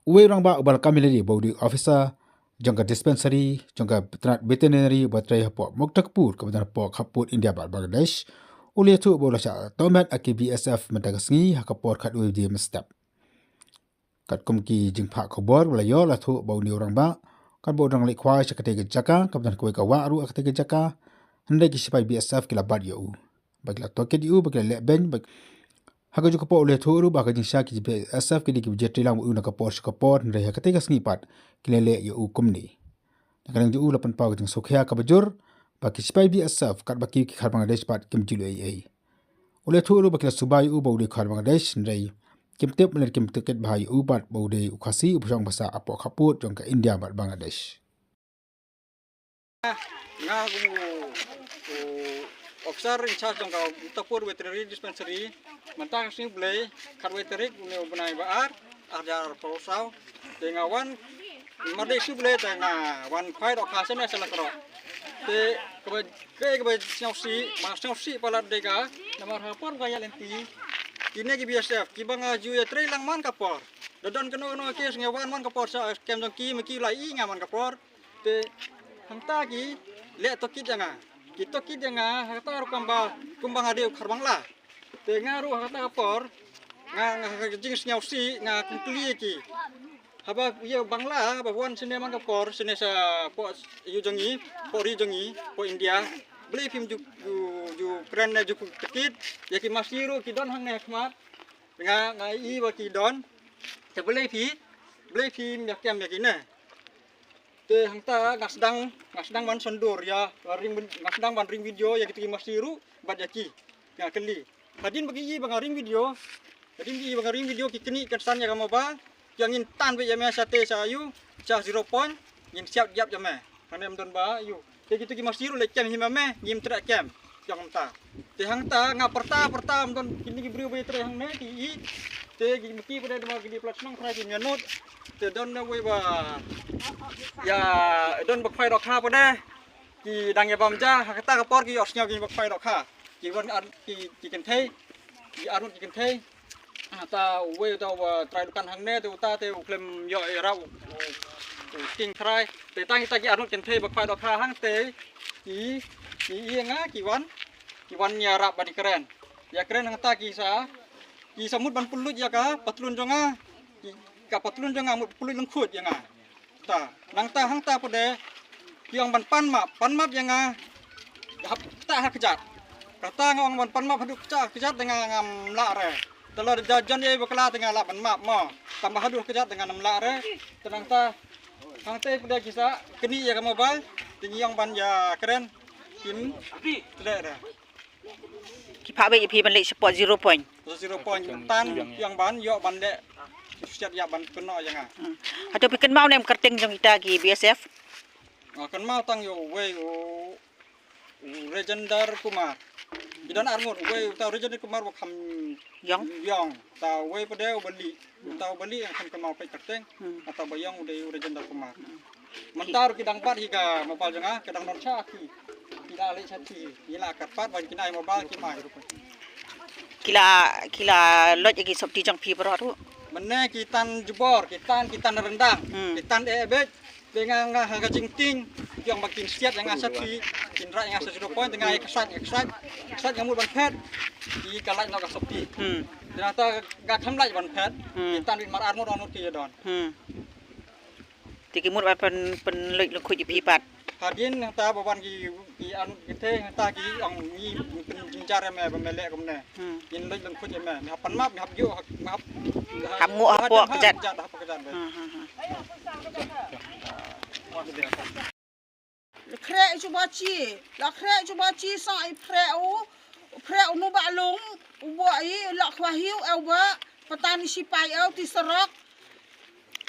uwe orang ba ubal kamilari bodi officer jangka dispensary jangka veterinary batrai hapo moktakpur kebetulan hapo kaput India Bangladesh uli tu bola sya tomat aki BSF mentagasngi hakapor kat uwe di mestap kat kumki jingpak kobor wala yo la tu bau ni orang ba kan bo orang likwai sakate jaka kebetulan kuwe kawa ru akate jaka hendai ki sipai BSF kila bad yo bagla toket yu bagla leben bag Haka juga po ulit huru baka jing siya ki BSF ki di ki bujeti lang u nakapor sakapor nre haka tegas ngipat kilele yo ukum ni. Nakarang ju lapan pau jing sokya ka bajur baki sipai BSF kat baki ki khar Bangladesh pat kim jilu ai. Ulit huru baki la subay u bau di khar Bangladesh nre kim tip meler kim tiket bahai u bat bau di ukasi upasang basa apo kaput jong ka India bat Bangladesh. Nga officer in charge ng Utapur Veterinary Dispensary mantang sing play karweterik ne benai baar ajar prosau dengan wan made su play dengan wan khoi ro kha sene sala kro te ke siau si pala dega namar hapor gaya lenti kine ki BSF ki banga ju ya tre lang man kapor dodon keno ke sing wan man kapor sa kem jong ki meki lai ngaman kapor te hangta ki le tokit janga kita kit nga hata kamba kumbang ade kharbang la te nga ru hata kapor nga jing snyau si nga kumpli ki haba ye bangla ba wan sine man kapor sine sa po yu jongi po ri jongi po India beli film ju kren na ju kit ya ki masiru ki don hang ne khmat nga i ba ki don te beli film ya kem ya ki ne te hangta ngasdang man sondur ya ngasdang ban ring video ya gitu masiru badaki ya keli hadin bagi bang ring video ki kini kesan ya kamu ba yang in tan be ya me sate sayu cha 0 point yin siap yap ya me kanem don ba yu te gitu ki masiru le kem hima me yim tra kem yang ta te hangta nga perta don kini ki brio be tra hang ne ki te gi meki pada dema gi plasmang khra ki nyanut te don na we ba ya don bak phai dok kha pada ki dang ya bamja hakata kapor ki osnya ki bak phai dok kha ki won ki ken thei ki arut ki ken thei ta we ta trai dukan hang ne tu ta te klem yo rau king trai te tang ta ki arut ken thei bak phai dok kha hang te ki nga ki wan ya rap bani keren ya keren hang ta ki sa ki samut ban pulut ya ka patlun jonga ka patlun jonga mut pulut lengkut ya nga ta nang ta hang ta pade yang ban pan map ya nga ta ha kejat kata ngong ban pan map haduk kejat dengan ngam la re telur jajan ye bakla dengan la ban map mo tambah haduk kejat dengan ngam la re tenang ta hang te pade kisa keni ya ka mobile tinggi yang ban ya keren kim tidak ada ki pha be pi ban le support 0 point 0 point tan yang ban yo ban de siap ya ban keno yang nga atau pikan mau nem kerting jong kita ki BSF kan mau tang yo we Rejendar Kumar idan armur we ta Rejendar Kumar wa kham yong ta we pade bali yang kan mau pe kerting atau bayang udah Rejendar Kumar mentar kidang pat higa mobile janga kedang non cha ki tidak ale chati ila karpat ban kinai mobile ki mai ru kila lot ki sopti jong pi bro tu mene kitan jebor kitan rendang kitan ebet dengan harga jingting yang makin siap yang asat ki kinra yang asat 0 point dengan eksat yang mud ban pet di kalai nok sopti ternyata gak khamlai ban pet kitan wit mar armor onut ki don ti ki mud ban pen lek lek khu ji pi pat hadin ta bawan ki anu kite ta ki ong ni jinjar me bamele komne yin lek lek khu ji me pan map hap yo hap kamu apa kejat Krek cuba ci sai prek nu ba long ubo ai la khwahiu au ba petani sipai au ti serok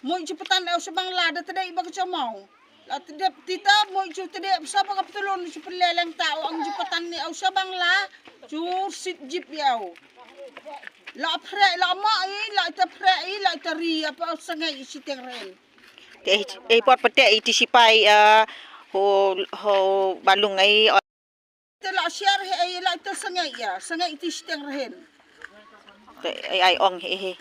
moi cepetan au sebang la de tedai ba kecamau la tedep tita moi cu tedep sapa ka petulun ci peleleng ta ang cepetan ni au sebang la cu sit jip yau la prek la mai la ta prek la ta ri apa sangai siteng ren pot pete iti sipai ho balung ai la share ai la ta sangai ti siteng ren ai ong he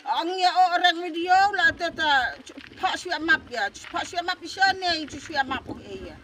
ang ya orang video la te ta pak syua map ya pak syua map bisa ne itu syua map oh iya